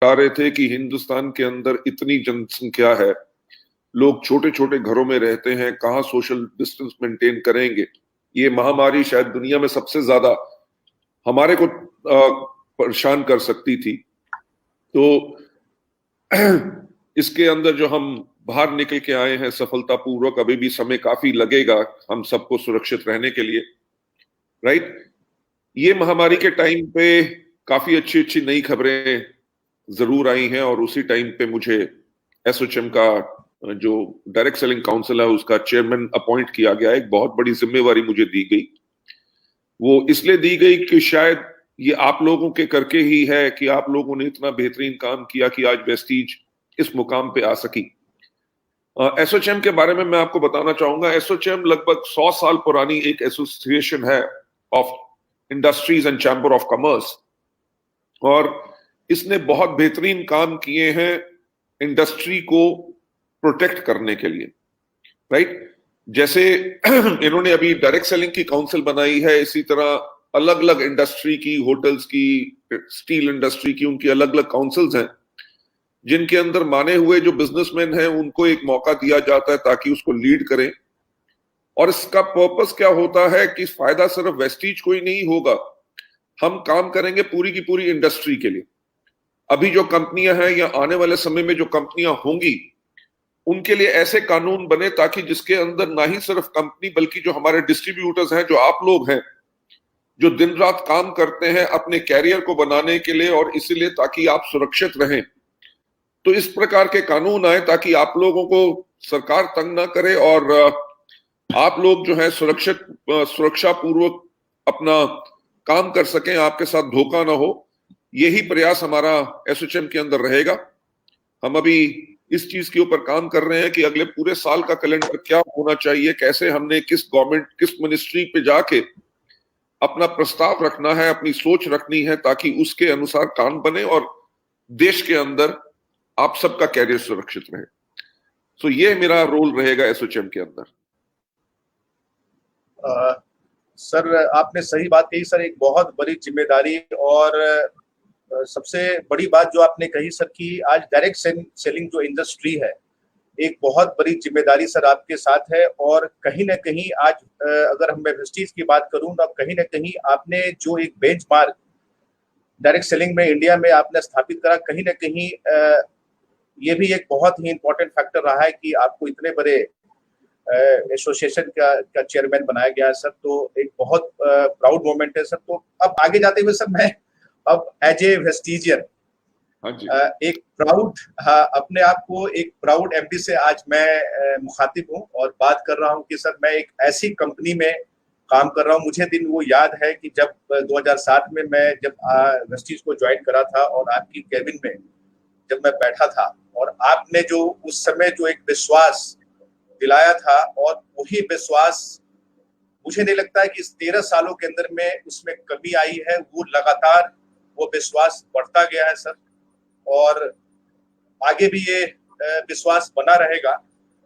बता रहे थे कि हिंदुस्तान के अंदर इतनी जनसंख्या है, लोग छोटे छोटे घरों में रहते हैं, कहाँ सोशल डिस्टेंस मेंटेन करेंगे। ये महामारी शायद दुनिया में सबसे ज्यादा हमारे को परेशान कर सकती थी। तो इसके अंदर जो हम बाहर निकल के आए हैं सफलतापूर्वक, अभी भी समय काफी लगेगा हम सबको सुरक्षित रहने के लिए, राइट। ये महामारी के टाइम पे काफी अच्छी अच्छी नई खबरें जरूर आई हैं, और उसी टाइम पे मुझे एसोचैम का जो डायरेक्ट सेलिंग काउंसिल है उसका चेयरमैन अपॉइंट किया गया। एक बहुत बड़ी जिम्मेवारी मुझे दी गई। वो इसलिए दी गई कि शायद ये आप लोगों के करके ही है कि आप लोगों ने इतना बेहतरीन काम किया कि आज वेस्टीज इस मुकाम पे आ सकी। एसोचैम के बारे में मैं आपको बताना चाहूंगा। एसोचैम लगभग 100 साल पुरानी एक एसोसिएशन है of industries and chamber of commerce, और इसने बहुत बेहतरीन काम किए हैं इंडस्ट्री को प्रोटेक्ट करने के लिए, राइट। जैसे इन्होंने अभी डायरेक्ट सेलिंग की काउंसिल बनाई है, इसी तरह अलग अलग इंडस्ट्री की, होटल्स की, स्टील इंडस्ट्री की, उनकी अलग अलग काउंसिल्स हैं जिनके अंदर माने हुए जो बिजनेसमैन हैं उनको एक मौका दिया जाता है ताकि उसको लीड करें। और इसका पर्पस क्या होता है कि फायदा सिर्फ वेस्टीज को ही नहीं होगा, हम काम करेंगे पूरी की पूरी इंडस्ट्री के लिए। अभी जो कंपनियां हैं या आने वाले समय में जो कंपनियां होंगी उनके लिए ऐसे कानून बने ताकि जिसके अंदर ना ही सिर्फ कंपनी बल्कि जो हमारे डिस्ट्रीब्यूटर्स हैं, जो आप लोग हैं, जो दिन रात काम करते हैं अपने कैरियर को बनाने के लिए और इसीलिए ताकि आप सुरक्षित रहें, तो इस प्रकार के कानून आए ताकि आप लोगों को सरकार तंग ना करे और आप लोग जो है सुरक्षा पूर्वक अपना काम कर सकें, आपके साथ धोखा ना हो। यही प्रयास हमारा एसोचैम के अंदर रहेगा। हम अभी इस चीज के ऊपर काम कर रहे हैं कि अगले पूरे साल का कैलेंडर क्या होना चाहिए, कैसे हमने किस गवर्नमेंट किस मिनिस्ट्री पे जाके अपना प्रस्ताव रखना है, अपनी सोच रखनी है ताकि उसके अनुसार काम बने और देश के अंदर आप सबका कैरियर सुरक्षित रहे। सो ये मेरा रोल रहेगा एसोचैम के अंदर। सर आपने सही बात कही सर, एक बहुत बड़ी जिम्मेदारी और सबसे बड़ी बात जो आपने कही सर कि आज डायरेक्ट सेलिंग जो इंडस्ट्री है एक बहुत बड़ी जिम्मेदारी सर आपके साथ है। और कहीं ना कहीं आज अगर हम वेस्टीज की बात करूं तो कहीं ना कहीं आपने जो एक बेंचमार्क डायरेक्ट सेलिंग में इंडिया में आपने स्थापित करा, कहीं ना कहीं ये भी एक बहुत ही इंपॉर्टेंट फैक्टर रहा है कि आपको इतने बड़े एसोसिएशन का चेयरमैन बनाया गया है सर। तो एक बहुत प्राउड मोमेंट है सर। तो अब आगे जाते हुए सर मैं अब एज ए वेस्टीजियन एक प्राउड, अपने आप को एक प्राउड एमडी से आज मैं मुखातिब हूँ और बात कर रहा हूँ कि सर मैं एक ऐसी कंपनी में काम कर रहा हूँ। मुझे दिन वो याद है कि जब 2007 में मैं जब वेस्टीज को ज्वाइन करा था और आपकी कैबिन में जब मैं बैठा था और आपने जो उस समय जो एक विश्वास दिलाया था, और वही विश्वास मुझे नहीं लगता है कि इस 13 सालों के अंदर में उसमें कमी आई है। वो लगातार वो विश्वास बढ़ता गया है सर, और आगे भी ये विश्वास बना रहेगा।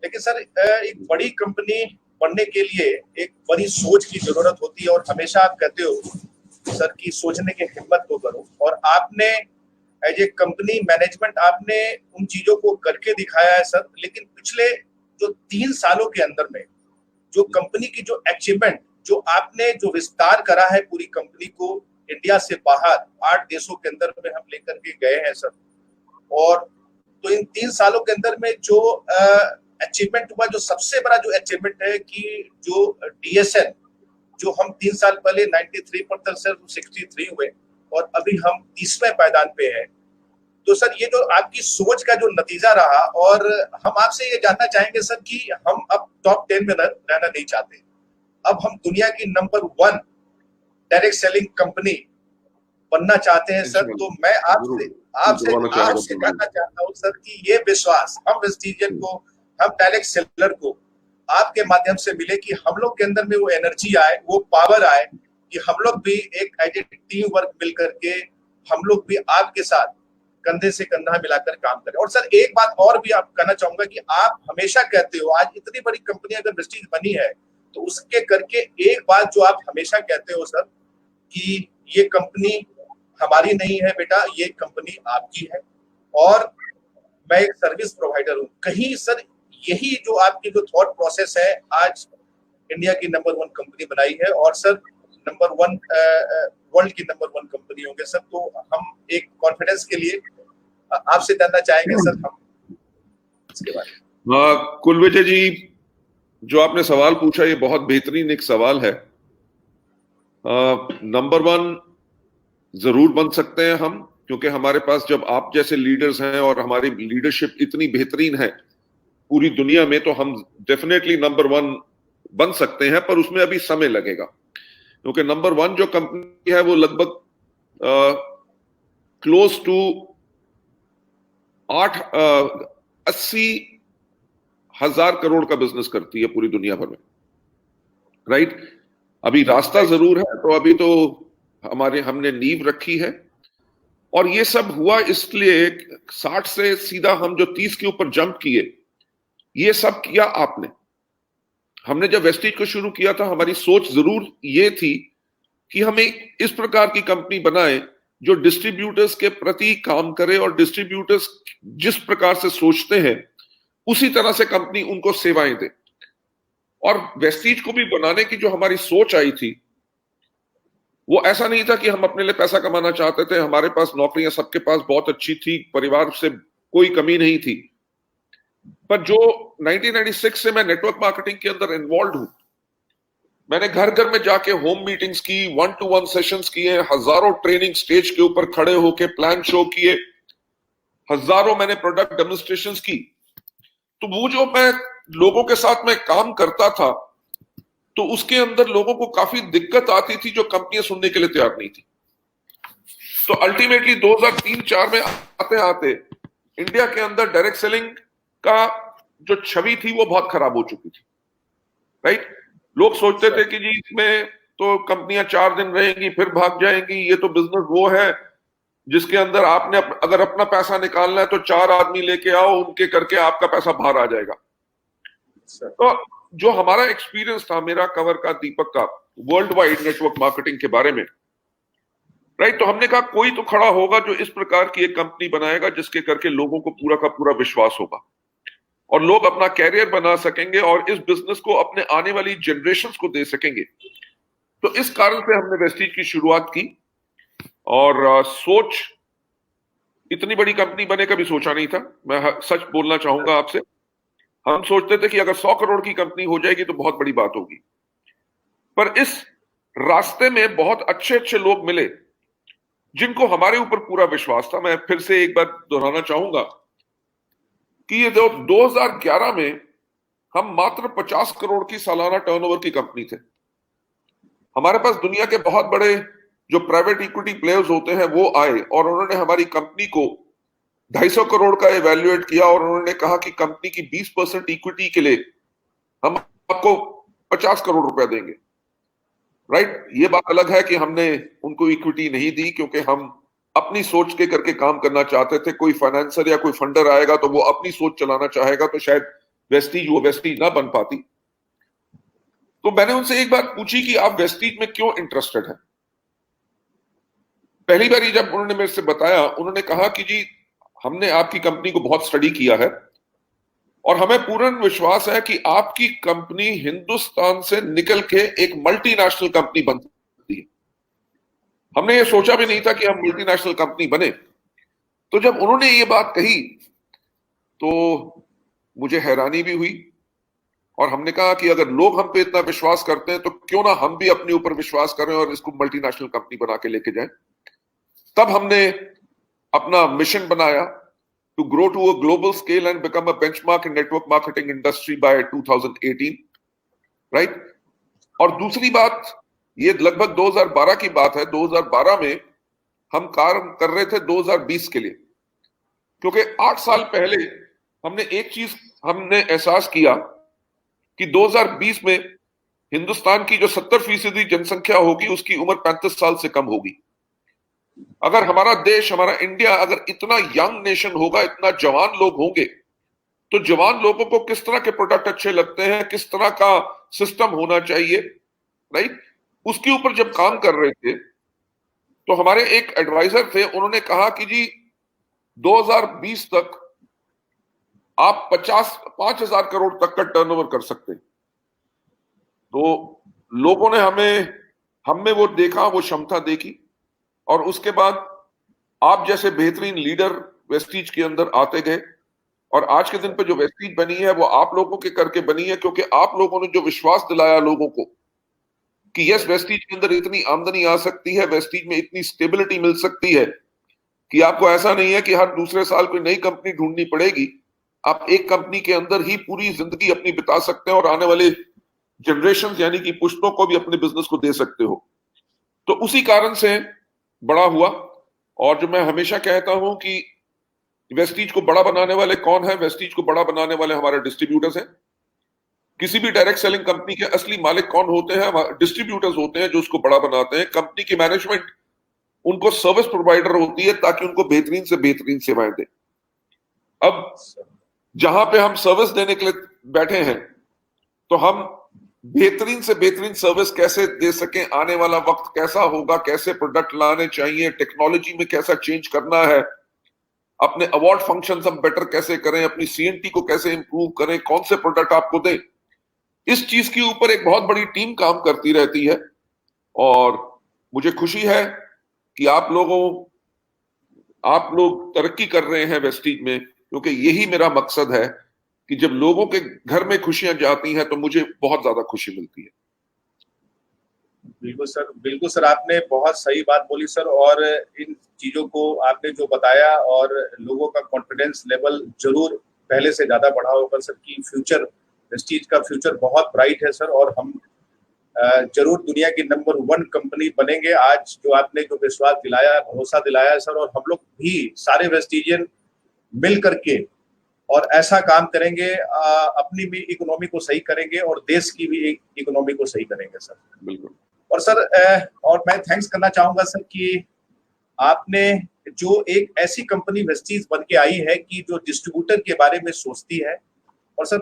लेकिन सर एक बड़ी कंपनी बनने के लिए एक बड़ी सोच की जरूरत होती है, और हमेशा आप कहते हो सर कि सोचने की हिम्मत तो करो, और आपने एज ए कंपनी मैनेजमेंट आपने उन चीजों को करके दिखाया है सर। लेकिन पिछले जो 3 सालों के अंदर में जो कंपनी की जो अचीवमेंट, जो आपने जो विस्तार करा है पूरी कंपनी को इंडिया से बाहर 8 देशों के अंदर में हम लेकर के गए हैं सर। और तो इन 3 सालों के अंदर में जो अचीवमेंट हुआ, जो सबसे बड़ा जो अचीवमेंट है कि जो डीएसएन जो हम 3 साल पहले 93 पर थे सर, 63 हुए और अभी हम 30वें पायदान पे हैं। तो सर ये जो आपकी सोच का जो नतीजा रहा, और हम आपसे ये जानना चाहेंगे सर कि हम अब टॉप 10 में रहना नहीं चाहते, अब हम दुनिया की नंबर 1 डायरेक्ट सेलिंग कंपनी बनना चाहते हैं सर। तो मैं आपसे कहना चाहता हूँ सर कि ये विश्वास हम वेस्टीजियन को, हम डायरेक्ट सेलर को आपके माध्यम से मिले कि हम लोग के अंदर में वो एनर्जी आए, वो पावर आए कि हम लोग भी एक एज ए टीम वर्क मिल करके हम लोग भी आपके साथ कंधे से कंधा मिलाकर काम करें। और सर एक बात और भी आप कहना चाहूंगा कि आप हमेशा कहते हो, आज इतनी बड़ी कंपनी अगर वेस्टीज बनी है तो उसके करके एक बात जो आप हमेशा कहते हो सर कि ये कंपनी हमारी नहीं है बेटा, ये कंपनी आपकी है। और मैं एक सर्विस प्रोवाइडर हूँ। कहीं सर यही जो आपकी जो थॉट प्रोसेस है आज इंडिया की नंबर 1 कंपनी बनाई है, और सर नंबर 1 वर्ल्ड की नंबर 1 कंपनी होंगे सर। तो हम एक कॉन्फिडेंस के लिए आपसे जानना चाहेंगे सर हम इसके बारे में। कुलविजय जी, जो आपने सवाल पूछा ये बहुत बेहतरीन एक सवाल है। नंबर 1 जरूर बन सकते हैं हम, क्योंकि हमारे पास जब आप जैसे लीडर्स हैं और हमारी लीडरशिप इतनी बेहतरीन है पूरी दुनिया में, तो हम डेफिनेटली नंबर 1 बन सकते हैं, पर उसमें अभी समय लगेगा। क्योंकि नंबर 1 जो कंपनी है वो लगभग क्लोज टू 80,000 करोड़ का बिजनेस करती है पूरी दुनिया भर में, राइट। अभी रास्ता जरूर है, तो अभी तो हमने नींव रखी है, और ये सब हुआ इसलिए 60 से सीधा हम जो 30 के ऊपर जंप किए, ये सब किया आपने। हमने जब वेस्टीज को शुरू किया था, हमारी सोच जरूर ये थी कि हमें इस प्रकार की कंपनी बनाए जो डिस्ट्रीब्यूटर्स के प्रति काम करे, और डिस्ट्रीब्यूटर्स जिस प्रकार से सोचते हैं उसी तरह से कंपनी उनको सेवाएं दे। और वेस्टीज को भी बनाने की जो हमारी सोच आई थी, वो ऐसा नहीं था कि हम अपने लिए पैसा कमाना चाहते थे। हमारे पास नौकरियां सबके पास बहुत अच्छी थी, परिवार से कोई कमी नहीं थी, पर जो 1996 से मैं नेटवर्क मार्केटिंग के अंदर इन्वॉल्व हूं, मैंने घर घर में जाके होम मीटिंग्स की, 1-to-1 सेशंस किए, हजारों ट्रेनिंग स्टेज के ऊपर खड़े होके प्लान शो किए, हजारों मैंने प्रोडक्ट डेमोन्स्ट्रेशंस की। तो वो जो मैं लोगों के साथ में काम करता था, तो उसके अंदर लोगों को काफी दिक्कत आती थी जो कंपनियां सुनने के लिए तैयार नहीं थी। तो अल्टीमेटली 2003-4 में आते आते इंडिया के अंदर डायरेक्ट सेलिंग का जो छवि थी वो बहुत खराब हो चुकी थी, राइट। लोग सोचते थे कि जी इसमें तो कंपनियां 4 दिन रहेंगी फिर भाग जाएंगी, ये तो बिजनेस वो है जिसके अंदर आपने अगर अपना पैसा निकालना है तो 4 आदमी लेके आओ, उनके करके आपका पैसा बाहर आ जाएगा। तो जो हमारा एक्सपीरियंस था, मेरा कवर का, दीपक का, वर्ल्ड वाइड नेटवर्क मार्केटिंग के बारे में, राइट, तो हमने कहा कोई तो खड़ा होगा जो इस प्रकार की एक कंपनी बनाएगा जिसके करके लोगों को पूरा का पूरा विश्वास होगा और लोग अपना कैरियर बना सकेंगे और इस बिजनेस को अपने आने वाली जनरेशंस को दे सकेंगे। तो इस कारण से हमने वेस्टीज की शुरुआत की, और सोच इतनी बड़ी कंपनी बने कभी सोचा नहीं था। मैं सच बोलना चाहूंगा आपसे, हम सोचते थे कि अगर 100 करोड़ की कंपनी हो जाएगी तो बहुत बड़ी बात होगी, पर इस रास्ते में बहुत अच्छे अच्छे लोग मिले जिनको हमारे ऊपर पूरा विश्वास था। मैं फिर से एक बार दोहराना चाहूंगा कि ये 2011 में हम मात्र 50 करोड़ की सालाना टर्नओवर की कंपनी थे। हमारे पास दुनिया के बहुत बड़े जो प्राइवेट इक्विटी प्लेयर्स होते हैं वो आए और उन्होंने हमारी कंपनी को 250 करोड़ का इवैल्यूएट किया और उन्होंने कहा कि कंपनी की 20% इक्विटी के लिए हम आपको 50 करोड़ रुपया देंगे, राइट। ये बात अलग है कि हमने उनको इक्विटी नहीं दी क्योंकि हम अपनी सोच के करके काम करना चाहते थे। कोई फाइनेंसर या कोई फंडर आएगा तो वो अपनी सोच चलाना चाहेगा, तो शायद वेस्टीज ना बन पाती। तो मैंने उनसे एक बात पूछी कि आप वेस्टीज में क्यों इंटरेस्टेड हैं। पहली बार जब उन्होंने मेरे से बताया, उन्होंने कहा कि जी हमने आपकी कंपनी को बहुत स्टडी किया है और हमें पूर्ण विश्वास है कि आपकी कंपनी हिंदुस्तान से निकल के एक मल्टीनेशनल कंपनी बन सकती है। हमने ये सोचा भी नहीं था कि हम मल्टीनेशनल कंपनी बने। तो जब उन्होंने ये बात कही तो मुझे हैरानी भी हुई और हमने कहा कि अगर लोग हम पे इतना विश्वास करते हैं तो क्यों ना हम भी अपने ऊपर विश्वास करें और इसको मल्टीनेशनल कंपनी बना के लेके जाएं। तब हमने अपना मिशन बनाया to grow to a global scale and become a benchmark in network marketing industry by 2018, right? और दूसरी बात, ये लगभग 2012 की बात है। 2012 में हम काम कर रहे थे 2020 के लिए, क्योंकि 8 साल पहले हमने एक चीज हमने एहसास किया कि 2020 में हिंदुस्तान की जो 70% जनसंख्या होगी उसकी उम्र 35 साल से कम होगी। अगर हमारा देश, हमारा इंडिया अगर इतना यंग नेशन होगा, इतना जवान लोग होंगे, तो जवान लोगों को किस तरह के प्रोडक्ट अच्छे लगते हैं, किस तरह का सिस्टम होना चाहिए, राइट, उसके ऊपर जब काम कर रहे थे तो हमारे एक एडवाइजर थे, उन्होंने कहा कि जी 2020 तक आप 5,000 करोड़ तक का टर्नओवर कर सकते हैं। तो लोगों ने हमें वो देखा, वो क्षमता देखी, और उसके बाद आप जैसे बेहतरीन लीडर वेस्टीज के अंदर आते गए, और आज के दिन पे जो वेस्टीज बनी है वो आप लोगों के करके बनी है, क्योंकि आप लोगों ने जो विश्वास दिलाया लोगों को कि यस, वेस्टीज के अंदर इतनी आमदनी आ सकती है, वेस्टीज में इतनी स्टेबिलिटी मिल सकती है कि आपको ऐसा नहीं है कि हर दूसरे साल कोई नई कंपनी ढूंढनी पड़ेगी। आप एक कंपनी के अंदर ही पूरी जिंदगी अपनी बिता सकते हैं और आने वाले जनरेशन यानी कि पुश्तों को भी अपने बिजनेस को दे सकते हो। तो उसी कारण से बड़ा हुआ। और जो मैं हमेशा कहता हूं कि वेस्टीज को बड़ा बनाने वाले कौन है? वेस्टीज को बड़ा बनाने वाले हमारे डिस्ट्रीब्यूटर्स हैं। किसी भी डायरेक्ट सेलिंग कंपनी के असली मालिक कौन होते हैं? डिस्ट्रीब्यूटर्स होते हैं जो उसको बड़ा बनाते हैं। कंपनी की मैनेजमेंट उनको सर्विस प्रोवाइडर होती है ताकि उनको बेहतरीन से बेहतरीन सेवाएं दे। अब जहां पे हम सर्विस देने के लिए बैठे हैं, तो हम बेहतरीन से बेहतरीन सर्विस कैसे दे सकें, आने वाला वक्त कैसा होगा, कैसे प्रोडक्ट लाने चाहिए, टेक्नोलॉजी में कैसा चेंज करना है, अपने अवार्ड फंक्शंस हम बेटर कैसे करें, अपनी सीएनटी को कैसे इंप्रूव करें, कौन से प्रोडक्ट आपको दें, इस चीज के ऊपर एक बहुत बड़ी टीम काम करती रहती है। और मुझे खुशी है कि आप लोग तरक्की कर रहे हैं वेस्टीज में, क्योंकि यही मेरा मकसद है कि जब लोगों के घर में खुशियां जाती हैं तो मुझे बहुत ज्यादा खुशी मिलती है। बिल्कुल सर, आपने बहुत सही बात बोली सर। और इन चीजों को आपने जो बताया, और लोगों का कॉन्फिडेंस लेवल जरूर पहले से ज्यादा बढ़ा होगा सर कि फ्यूचर, वेस्टीज का फ्यूचर बहुत ब्राइट है सर, और हम जरूर दुनिया की नंबर 1 कंपनी बनेंगे। आज जो आपने जो विश्वास दिलाया, भरोसा दिलाया सर, और हम लोग भी सारे वेस्टीजियन मिल करके और ऐसा काम करेंगे, अपनी भी इकोनॉमी को सही करेंगे और देश की भी इकोनॉमी को सही करेंगे सर। बिल्कुल। और सर, और मैं थैंक्स करना चाहूंगा सर कि आपने जो एक ऐसी कंपनी वेस्टीज बन के आई है कि जो डिस्ट्रीब्यूटर के बारे में सोचती है। और सर,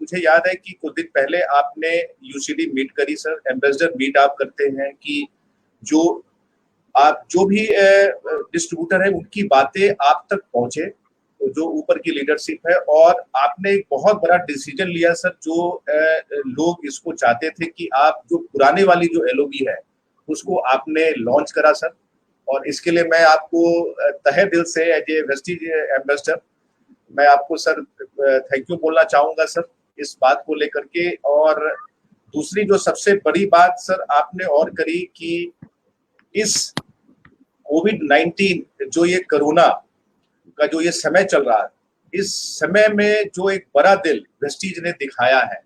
मुझे याद है कि कुछ दिन पहले आपने यूसीडी मीट करी सर, एम्बेसडर मीट आप करते हैं कि जो भी डिस्ट्रीब्यूटर है उनकी बातें आप तक पहुंचे, तो जो ऊपर की लीडरशिप है। और आपने एक बहुत बड़ा डिसीजन लिया सर, जो लोग इसको चाहते थे कि आप जो पुराने वाली जो एलओबी है उसको आपने लॉन्च करा सर। और इसके लिए मैं आपको तहे दिल से एज ए वेस्टीज एम्बेसडर मैं आपको सर थैंक यू बोलना चाहूंगा सर इस बात को लेकर के। और दूसरी जो सबसे बड़ी बात सर आपने और करी कि इस कोविड-19 जो ये कोरोना का जो ये समय चल रहा है, इस समय में जो एक बड़ा दिल वेस्टीज ने दिखाया है।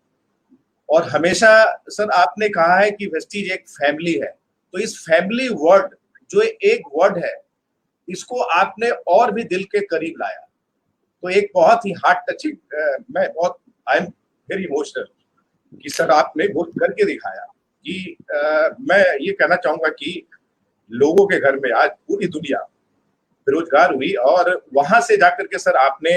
और हमेशा सर आपने कहा है कि वेस्टीज एक फैमिली है, तो इस फैमिली वर्ड जो एक वर्ड है, इसको आपने और भी दिल के करीब लाया। तो एक बहुत ही heart touching, I am very emotional कि सर आपने वो करके दिखाया कि मैं ये कहना चाहूंगा कि लोगों के घर में आज पूरी दुनिया बेरोजगार हुई, और वहां से जाकर के सर आपने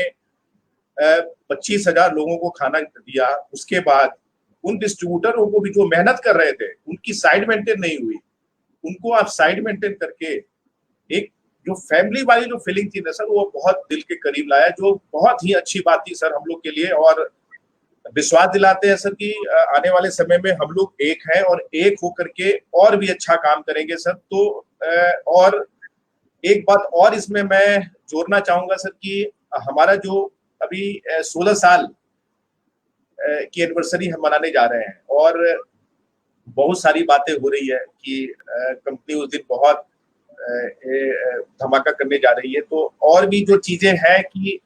25,000 लोगों को खाना दिया। उसके बाद उन डिस्ट्रीब्यूटरों को भी जो मेहनत कर रहे थे, उनकी साइड मेंटेन नहीं हुई, उनको आप साइड मेंटेन करके एक जो फैमिली वाली जो फीलिंग थी ना सर, वो बहुत दिल के करीब लाया, जो बहुत ही अच्छी बात थी सर हम लोग के लिए। और विश्वास दिलाते हैं सर कि आने वाले समय में हम लोग एक हैं और एक होकर के और भी अच्छा काम करेंगे सर। तो और एक बात और इसमें मैं जोड़ना चाहूंगा सर कि हमारा जो अभी 16 साल की एनिवर्सरी हम मनाने जा रहे हैं, और बहुत सारी बातें हो रही है कि कंपनी उस दिन बहुत धमाका करने जा रही है। तो और भी जो चीजें हैं कि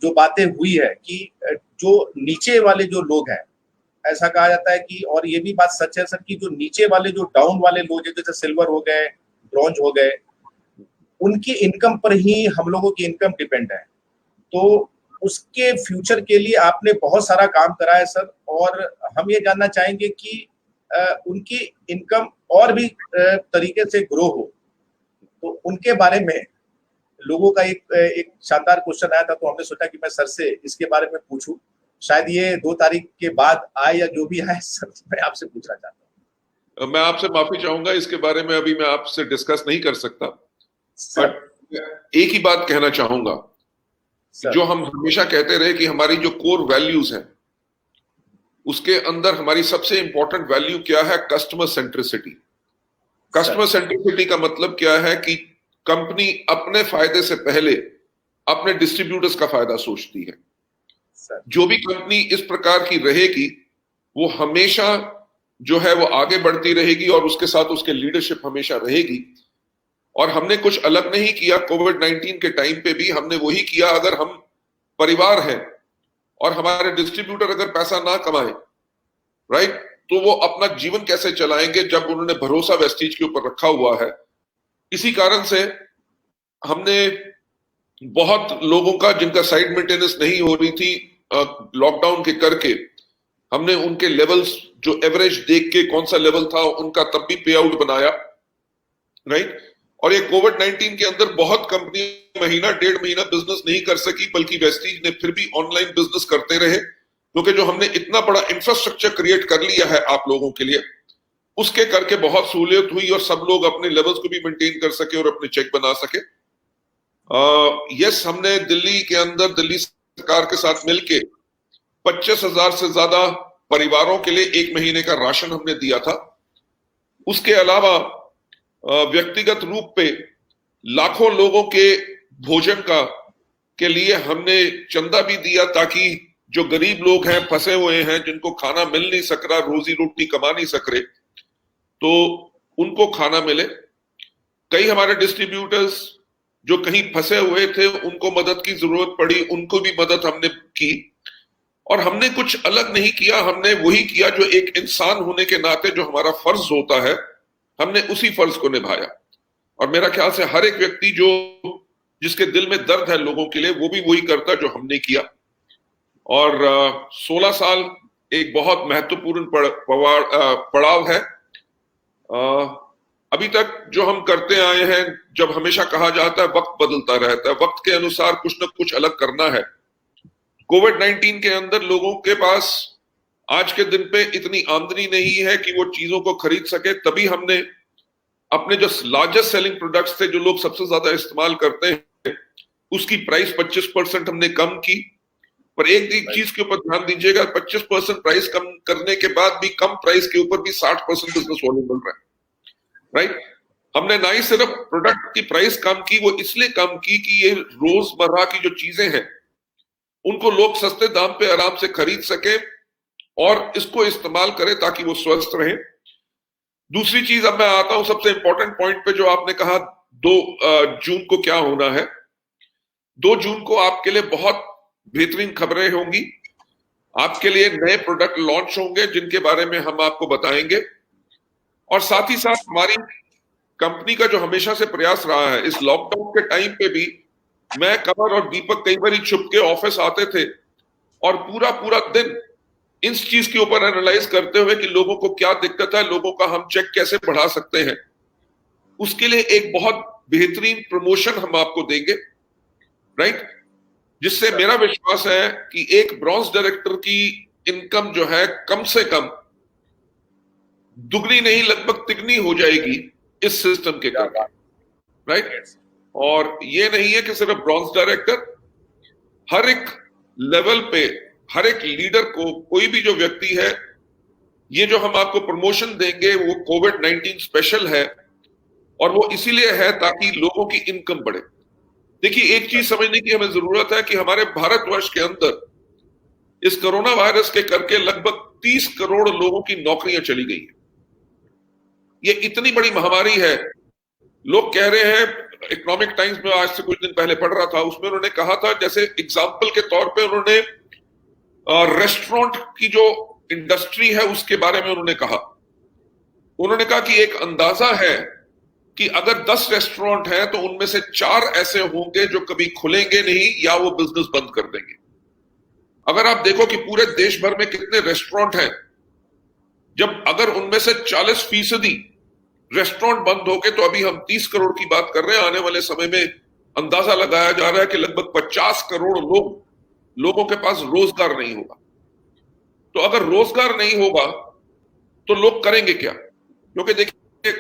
जो बातें हुई है कि जो नीचे वाले जो लोग हैं, ऐसा कहा जाता है कि, और ये भी बात सच है सर, कि जो नीचे वाले जो डाउन वाले लोग हैं, जैसे सिल्वर हो गए, ब्रॉन्ज हो गए, उनकी इनकम पर ही हम लोगों की इनकम डिपेंड है। तो उसके फ्यूचर के लिए आपने बहुत सारा काम करा है सर। और हम ये जानना चाहेंगे कि उनकी इनकम और भी तरीके से ग्रो हो, तो उनके बारे में लोगों का एक शानदार क्वेश्चन आया था, तो हमने सोचा कि मैं सर से इसके बारे में पूछूं। शायद ये 2 तारीख के बाद आए या जो भी आए सर, मैं आपसे पूछना चाहता हूँ। मैं आपसे माफी चाहूंगा, इसके बारे में अभी मैं आपसे डिस्कस नहीं कर सकता। बट एक ही बात कहना चाहूंगा, जो हम हमेशा कहते रहे कि हमारी जो कोर वैल्यूज हैं, उसके अंदर हमारी सबसे इंपॉर्टेंट वैल्यू क्या है? Customer centricity. कस्टमर सेंट्रिसिटी का मतलब क्या है कि कंपनी अपने फायदे से पहले अपने डिस्ट्रीब्यूटर्स का फायदा सोचती है। जो भी कंपनी इस प्रकार की रहेगी वो हमेशा जो है वो आगे बढ़ती रहेगी और उसके साथ उसके लीडरशिप हमेशा रहेगी। और हमने कुछ अलग नहीं किया। कोविड-19 के टाइम पे भी हमने वही किया। अगर हम परिवार हैं और हमारे डिस्ट्रीब्यूटर अगर पैसा ना कमाए, राइट, तो वो अपना जीवन कैसे चलाएंगे जब उन्होंने भरोसा वेस्टीज के ऊपर रखा हुआ है। इसी कारण से हमने बहुत लोगों का, जिनका साइड मेंटेनेंस नहीं हो रही थी लॉकडाउन के करके, हमने उनके लेवल्स जो एवरेज देख के कौन सा लेवल था उनका तब भी पे आउट बनाया, राइट। और ये कोविड-19 के अंदर बहुत कंपनी महीना डेढ़ महीना बिजनेस नहीं कर सकी, बल्कि वेस्टीज ने फिर भी ऑनलाइन बिजनेस करते रहे, क्योंकि जो हमने इतना बड़ा इंफ्रास्ट्रक्चर क्रिएट कर लिया है आप लोगों के लिए, उसके करके बहुत सहूलियत हुई और सब लोग अपने लेवल्स को भी मेंटेन कर सके और अपने चेक बना सके। यस, हमने दिल्ली के अंदर दिल्ली सरकार के साथ मिलके 25,000 से ज्यादा परिवारों के लिए 1 महीने का राशन हमने दिया था। उसके अलावा व्यक्तिगत रूप पे लाखों लोगों के भोजन का के लिए हमने चंदा भी दिया, ताकि जो गरीब लोग हैं, फंसे हुए हैं, जिनको खाना मिल नहीं सक रहा, रोजी रोटी कमा नहीं सक रहे, तो उनको खाना मिले। कई हमारे डिस्ट्रीब्यूटर्स जो कहीं फंसे हुए थे, उनको मदद की जरूरत पड़ी, उनको भी मदद हमने की। और हमने कुछ अलग नहीं किया, हमने वही किया जो एक इंसान होने के नाते जो हमारा फर्ज होता है, हमने उसी फर्ज को निभाया। और मेरा ख्याल से हर एक व्यक्ति जो जिसके दिल में दर्द है लोगों के लिए, वो भी वही करता जो हमने किया। और 16 साल एक बहुत महत्वपूर्ण पड़ाव है। अभी तक जो हम करते आए हैं, जब हमेशा कहा जाता है वक्त बदलता रहता है, वक्त के अनुसार कुछ ना कुछ अलग करना है। कोविड-19 के अंदर लोगों के पास आज के दिन पे इतनी आमदनी नहीं है कि वो चीजों को खरीद सके, तभी हमने अपने जो लार्जेस्ट सेलिंग प्रोडक्ट्स थे, जो लोग सबसे ज्यादा इस्तेमाल करते हैं, उसकी प्राइस 25% हमने कम की। पर एक चीज के ऊपर ध्यान दीजिएगा, 25% प्राइस कम करने के बाद भी कम प्राइस के ऊपर भी 60% बिजनेस वॉल्यूम मिल रहा है, राइट। हमने ना ही सिर्फ प्रोडक्ट की प्राइस कम की, वो इसलिए कम की कि ये रोजमर्रा की जो चीजें हैं उनको लोग सस्ते दाम पे आराम से खरीद सके और इसको इस्तेमाल करें ताकि वो स्वस्थ रहे। दूसरी चीज, अब मैं आता हूं सबसे इंपॉर्टेंट पॉइंट पे, जो आपने कहा 2 जून को क्या होना है। 2 जून को आपके लिए बहुत बेहतरीन खबरें होंगी। आपके लिए नए प्रोडक्ट लॉन्च होंगे जिनके बारे में हम आपको बताएंगे। और साथ ही साथ हमारी कंपनी का जो हमेशा से प्रयास रहा है, इस लॉकडाउन के टाइम पे भी मैं, कमर और दीपक कई बार छुप के ऑफिस आते थे और पूरा पूरा दिन इस चीज के ऊपर एनालाइज करते हुए कि लोगों को क्या दिक्कत है, लोगों का हम चेक कैसे बढ़ा सकते हैं। उसके लिए एक बहुत बेहतरीन प्रमोशन हम आपको देंगे, राइट, जिससे मेरा विश्वास है कि एक ब्रॉन्ज डायरेक्टर की इनकम जो है कम से कम दुगनी नहीं लगभग तिगनी हो जाएगी इस सिस्टम के कारण, राइट। और ये नहीं है कि सिर्फ ब्रॉन्ज डायरेक्टर, हर एक लेवल पे हर एक लीडर को, कोई भी जो व्यक्ति है, ये जो हम आपको प्रमोशन देंगे वो कोविड-19 स्पेशल है और वो इसीलिए है ताकि लोगों की इनकम बढ़े। देखिए, एक चीज समझने की हमें जरूरत है कि हमारे भारतवर्ष के अंदर इस कोरोना वायरस के करके लगभग 30 करोड़ लोगों की नौकरियां चली गई हैं। ये इतनी बड़ी महामारी है। लोग कह रहे हैं, इकोनॉमिक टाइम्स में आज से कुछ दिन पहले पढ़ रहा था, उसमें उन्होंने कहा था, जैसे एग्जाम्पल के तौर पे उन्होंने रेस्टोरेंट की जो इंडस्ट्री है उसके बारे में उन्होंने कहा कि एक अंदाजा है कि अगर 10 रेस्टोरेंट हैं तो उनमें से 4 ऐसे होंगे जो कभी खुलेंगे नहीं या वो बिजनेस बंद कर देंगे। अगर आप देखो कि पूरे देश भर में कितने रेस्टोरेंट हैं, जब अगर उनमें से 40% रेस्टोरेंट बंद हो गए तो अभी हम 30 करोड़ की बात कर रहे हैं। आने वाले समय में अंदाजा लगाया जा रहा है कि लगभग 50 करोड़ लोगों के पास रोजगार नहीं होगा। तो अगर रोजगार नहीं होगा तो लोग करेंगे क्या? क्योंकि देखिए,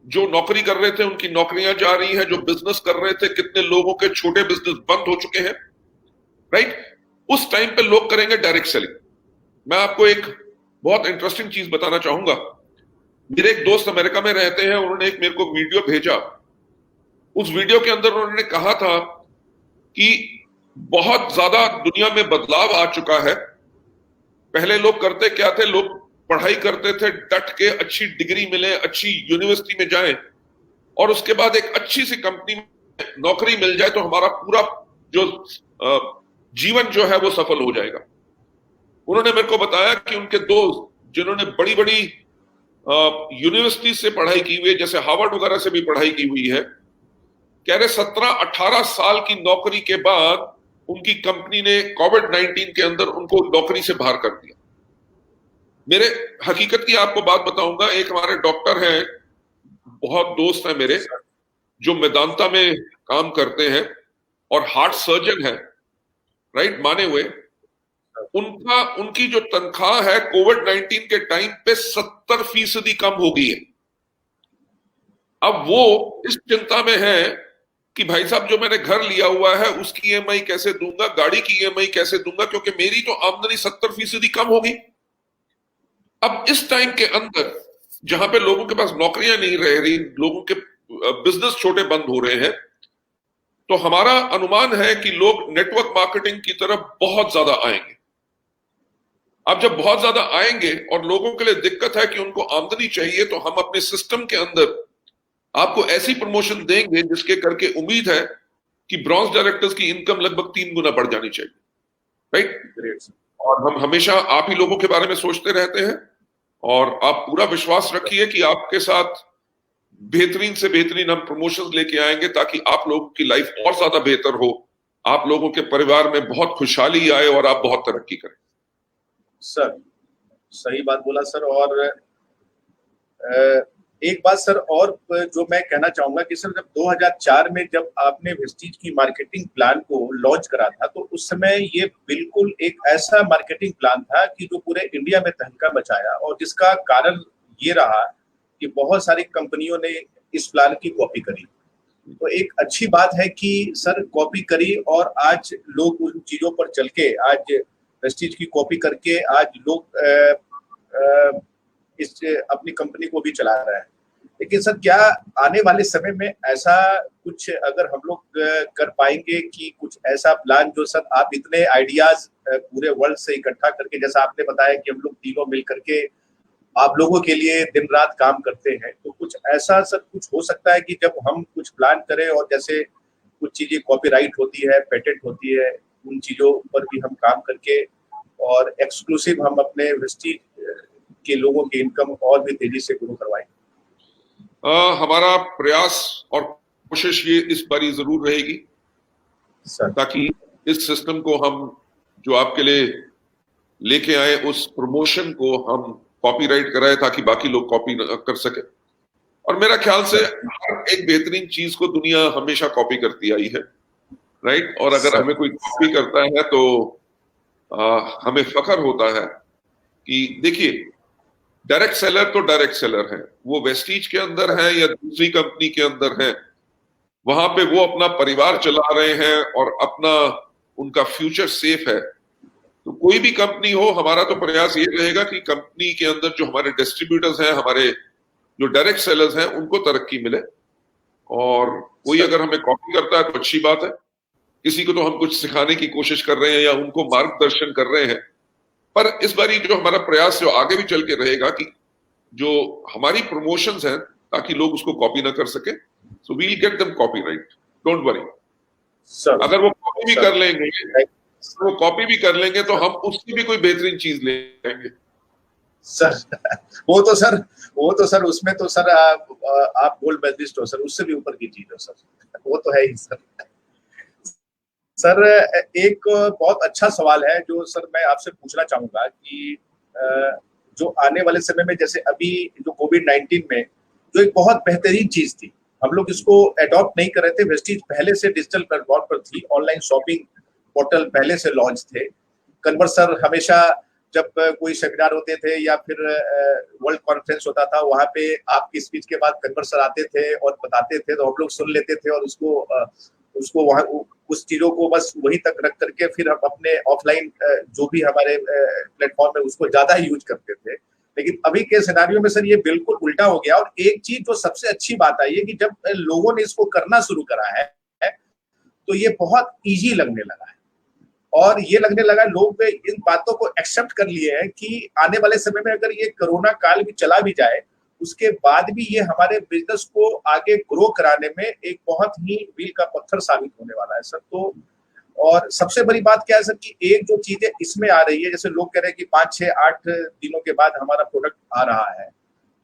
जो नौकरी कर रहे थे उनकी नौकरियां जा रही हैं, जो बिजनेस कर रहे थे कितने लोगों के छोटे बिजनेस बंद हो चुके हैं, राइट। उस टाइम पे लोग करेंगे डायरेक्ट सेलिंग। मैं आपको एक बहुत इंटरेस्टिंग चीज बताना चाहूंगा। मेरे एक दोस्त अमेरिका में रहते हैं, उन्होंने एक मेरे को वीडियो भेजा। उस वीडियो के अंदर उन्होंने कहा था कि बहुत ज्यादा दुनिया में बदलाव आ चुका है। पहले लोग करते क्या थे, लोग पढ़ाई करते थे डट के, अच्छी डिग्री मिले, अच्छी यूनिवर्सिटी में जाएं, और उसके बाद एक अच्छी सी कंपनी में नौकरी मिल जाए तो हमारा पूरा जो जीवन जो है वो सफल हो जाएगा। उन्होंने मेरे को बताया कि उनके दोस्त जिन्होंने बड़ी बड़ी यूनिवर्सिटी से पढ़ाई की हुई है, जैसे हार्वर्ड वगैरह से भी पढ़ाई की हुई है, कह रहे 17-18 साल की नौकरी के बाद उनकी कंपनी ने कोविड-19 के अंदर उनको नौकरी से बाहर कर दिया। मेरे हकीकत की आपको बात बताऊंगा, एक हमारे डॉक्टर हैं, बहुत दोस्त हैं मेरे, जो मेदांता में काम करते हैं और हार्ट सर्जन है, राइट, माने हुए। उनकी जो तनख्वाह है कोविड-19 के टाइम पे 70% कम हो गई है। अब वो इस चिंता में है कि भाई साहब जो मैंने घर लिया हुआ है उसकी ईएमआई कैसे दूंगा, गाड़ी की ईएमआई कैसे दूंगा, क्योंकि मेरी तो आमदनी 70% कम होगी। अब इस टाइम के अंदर जहां पे लोगों के पास नौकरियां नहीं रह रही, लोगों के बिजनेस छोटे बंद हो रहे हैं, तो हमारा अनुमान है कि लोग नेटवर्क मार्केटिंग की तरफ बहुत ज्यादा आएंगे। अब जब बहुत ज्यादा आएंगे और लोगों के लिए दिक्कत है कि उनको आमदनी चाहिए, तो हम अपने सिस्टम के अंदर आपको ऐसी प्रमोशन देंगे जिसके करके उम्मीद है कि ब्रॉन्ज डायरेक्टर्स की इनकम लगभग 3 गुना बढ़ जानी चाहिए, राइट। और हम हमेशा आप ही लोगों के बारे में सोचते रहते हैं, और आप पूरा विश्वास रखिए कि आपके साथ बेहतरीन से बेहतरीन हम प्रमोशंस लेके आएंगे ताकि आप लोगों की लाइफ और ज्यादा बेहतर हो, आप लोगों के परिवार में बहुत खुशहाली आए और आप बहुत तरक्की करें। सर सही बात बोला सर। और एक बात सर और जो मैं कहना चाहूंगा कि सर जब 2004 में जब आपने वेस्टीज की मार्केटिंग प्लान को लॉन्च करा था, तो उस समय ये बिल्कुल एक ऐसा मार्केटिंग प्लान था कि जो पूरे इंडिया में तहलका मचाया, और जिसका कारण ये रहा कि बहुत सारी कंपनियों ने इस प्लान की कॉपी करी। तो एक अच्छी बात है कि सर कॉपी करी, और आज लोग उन चीजों पर चल के आज वेस्टीज की कॉपी करके आज लोग इस अपनी कंपनी को भी चला रहा है। लेकिन सर क्या आने वाले समय में ऐसा कुछ अगर हम लोग कर पाएंगे कि कुछ ऐसा प्लान जो सर आप इतने आइडियाज पूरे वर्ल्ड से इकट्ठा करके, जैसा आपने बताया कि हम लोग तीनों मिल करके आप लोगों के लिए दिन रात काम करते हैं, तो कुछ ऐसा सर कुछ हो सकता है कि जब हम कुछ प्लान करें और जैसे कुछ चीजें कॉपीराइट होती है, पेटेंट होती है, उन चीजों पर भी हम काम करके और एक्सक्लूसिव हम अपने वेस्टीज के लोगों की इनकम और भी तेजी से ग्रो करवाएं। हमारा प्रयास और कोशिश ये इस बारी जरूर रहेगी सर, ताकि इस सिस्टम को हम जो आपके लिए लेके आए उस प्रमोशन को हम कॉपीराइट कराए ताकि बाकी लोग कॉपी कर सके। और मेरा ख्याल से हर एक बेहतरीन चीज को दुनिया हमेशा कॉपी करती आई है, राइट। और अगर हमें कोई कॉपी करता है तो हमें फख्र होता है कि देखिए डायरेक्ट सेलर तो डायरेक्ट सेलर है, वो वेस्टीज के अंदर है या दूसरी कंपनी के अंदर है, वहां पे वो अपना परिवार चला रहे हैं और अपना उनका फ्यूचर सेफ है। तो कोई भी कंपनी हो, हमारा तो प्रयास ये रहेगा कि कंपनी के अंदर जो हमारे डिस्ट्रीब्यूटर्स हैं, हमारे जो डायरेक्ट सेलर्स हैं, उनको तरक्की मिले। और कोई अगर हमें कॉपी करता है तो अच्छी बात है, किसी को तो हम कुछ सिखाने की कोशिश कर रहे हैं या उनको मार्गदर्शन कर रहे हैं। पर इस बारी जो हमारा प्रयास जो आगे भी चल के रहेगा कि जो हमारी प्रमोशंस हैं ताकि लोग उसको कॉपी ना कर सके, so we will get them copyright, don't worry. अगर वो कॉपी भी कर लेंगे, वो कॉपी भी कर लेंगे तो हम उसकी भी कोई बेहतरीन चीज ले लेंगे सर। वो तो सर उसमें तो सर आप गोल्ड मेडलिस्ट हो सर, उससे भी ऊपर की चीज हो सर, वो तो है ही सर। सर एक बहुत अच्छा सवाल है जो सर मैं आपसे पूछना चाहूंगा कि जो आने वाले समय में, जैसे अभी जो कोविड-19 में जो एक बहुत बेहतरीन चीज थी, हम लोग इसको अडॉप्ट नहीं कर रहे थे। वेस्टीज पहले से डिजिटल प्लेटफॉर्म पर थी, ऑनलाइन शॉपिंग पोर्टल पहले से लॉन्च थे, कन्वर्ट सर हमेशा जब कोई सेमिनार होते थे या फिर वर्ल्ड कॉन्फ्रेंस होता था, वहां पे आपकी स्पीच के बाद कन्वर सर आते थे और बताते थे, तो हम लोग सुन लेते थे और उसको वहां उस चीजों को बस वहीं तक रख करके फिर हम अपने ऑफलाइन जो भी हमारे प्लेटफॉर्म है उसको ज्यादा यूज करते थे। लेकिन अभी के सिनारियों में सर ये बिल्कुल उल्टा हो गया। और एक चीज जो सबसे अच्छी बात आई है कि जब लोगों ने इसको करना शुरू करा है तो ये बहुत इजी लगने लगा है, और ये लगने लगा लोग इन बातों को एक्सेप्ट कर लिए हैं कि आने वाले समय में अगर ये कोरोना काल भी चला भी जाए, उसके बाद भी ये हमारे बिजनेस को आगे ग्रो कराने में एक बहुत ही मील का पत्थर साबित होने वाला है सर। तो और सबसे बड़ी बात क्या है सर कि एक जो चीजें इसमें आ रही है, जैसे लोग कह रहे हैं कि 5, 6, 8 दिनों के बाद हमारा प्रोडक्ट आ रहा है,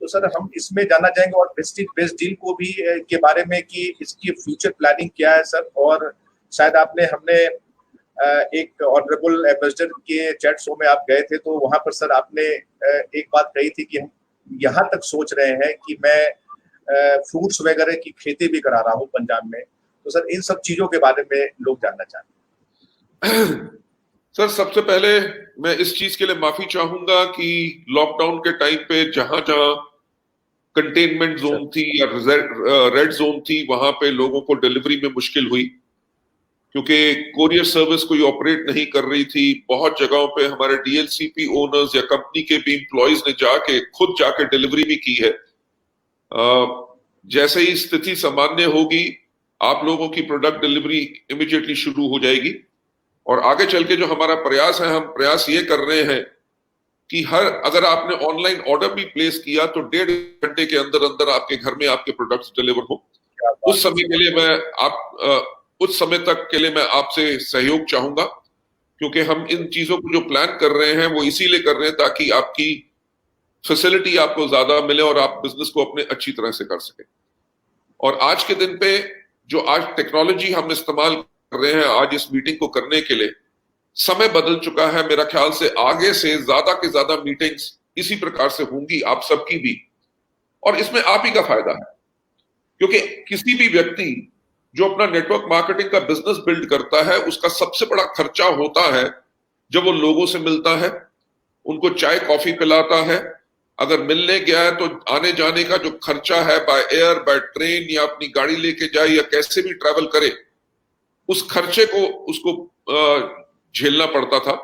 तो सर हम इसमें जानना चाहेंगे और बेस्ट डील को भी के बारे में कि इसकी फ्यूचर प्लानिंग क्या है सर। और शायद हमने एक ऑनरेबल एम्बेसडर के चैट शो में आप गए थे, तो वहां पर सर आपने एक बात कही थी कि हम यहाँ तक सोच रहे हैं कि मैं फ्रूट्स वगैरह की खेती भी करा रहा हूँ पंजाब में। तो सर इन सब चीजों के बारे में लोग जानना चाहते हैं। सर सबसे पहले मैं इस चीज के लिए माफी चाहूंगा कि लॉकडाउन के टाइम पे जहां जहां कंटेनमेंट जोन थी या रेड जोन थी, वहां पे लोगों को डिलीवरी में मुश्किल हुई क्योंकि कोरियर सर्विस कोई ऑपरेट नहीं कर रही थी। बहुत जगहों पे हमारे डीएलसीपी ओनर्स या कंपनी के भी एम्प्लॉयज ने खुद जाके डिलीवरी भी की है। जैसे ही स्थिति सामान्य होगी, आप लोगों की प्रोडक्ट डिलीवरी इमीडिएटली शुरू हो जाएगी। और आगे चल के जो हमारा प्रयास है, हम प्रयास ये कर रहे हैं कि अगर आपने ऑनलाइन ऑर्डर भी प्लेस किया तो 1.5 घंटे के अंदर अंदर आपके घर में आपके प्रोडक्ट्स डिलीवर हो। उस समय तक के लिए मैं आपसे सहयोग चाहूंगा, क्योंकि हम इन चीजों को जो प्लान कर रहे हैं वो इसीलिए कर रहे हैं ताकि आपकी फैसिलिटी आपको ज्यादा मिले और आप बिजनेस को अपने अच्छी तरह से कर सके। और आज के दिन पे जो आज टेक्नोलॉजी हम इस्तेमाल कर रहे हैं आज इस मीटिंग को करने के लिए, समय बदल चुका है। मेरा ख्याल से आगे से ज्यादा के ज्यादा मीटिंग्स इसी प्रकार से होंगी, आप सबकी भी। और इसमें आप ही का फायदा है, क्योंकि किसी भी व्यक्ति जो अपना नेटवर्क मार्केटिंग का बिजनेस बिल्ड करता है, उसका सबसे बड़ा खर्चा होता है जब वो लोगों से मिलता है, उनको चाय कॉफी पिलाता है। अगर मिलने गया है तो आने जाने का जो खर्चा है, बाय एयर, बाय ट्रेन, या अपनी गाड़ी लेके जाए या कैसे भी ट्रैवल करे, उस खर्चे को उसको झेलना पड़ता था।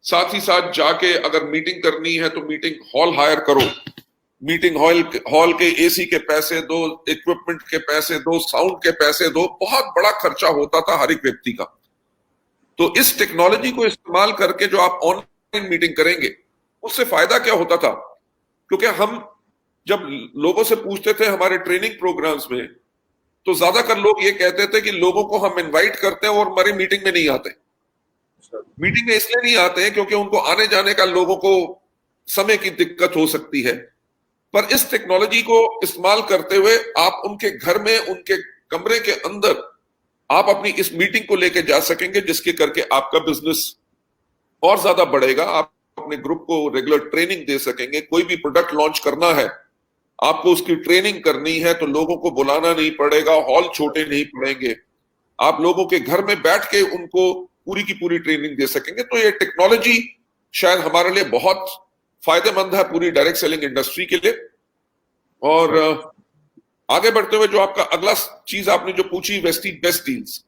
साथ ही साथ जाके अगर मीटिंग करनी है तो मीटिंग हॉल हायर करो, मीटिंग हॉल के एसी के पैसे दो, इक्विपमेंट के पैसे दो, साउंड के पैसे दो, बहुत बड़ा खर्चा होता था हर एक व्यक्ति का। तो इस टेक्नोलॉजी को इस्तेमाल करके जो आप ऑनलाइन मीटिंग करेंगे, उससे फायदा क्या होता था, क्योंकि हम जब लोगों से पूछते थे हमारे ट्रेनिंग प्रोग्राम्स में, तो ज्यादातर लोग ये कहते थे कि लोगों को हम इनवाइट करते हैं और हमारी मीटिंग में नहीं आते। मीटिंग में इसलिए नहीं आते हैं क्योंकि उनको आने जाने का लोगों को समय की दिक्कत हो सकती है। पर इस टेक्नोलॉजी को इस्तेमाल करते हुए आप उनके घर में, उनके कमरे के अंदर आप अपनी इस मीटिंग को लेके जा सकेंगे, जिसके करके आपका बिजनेस और ज्यादा बढ़ेगा। आप अपने ग्रुप को रेगुलर ट्रेनिंग दे सकेंगे। कोई भी प्रोडक्ट लॉन्च करना है, आपको उसकी ट्रेनिंग करनी है तो लोगों को बुलाना नहीं पड़ेगा, हॉल छोटे नहीं पड़ेंगे, आप लोगों के घर में बैठ के उनको पूरी की पूरी ट्रेनिंग दे सकेंगे। तो ये टेक्नोलॉजी शायद हमारे लिए बहुत फायदेमंद है, पूरी डायरेक्ट सेलिंग इंडस्ट्री के लिए। और आगे बढ़ते हुए जो आपका अगला चीज आपने जो पूछी, बेस्ट डील्स।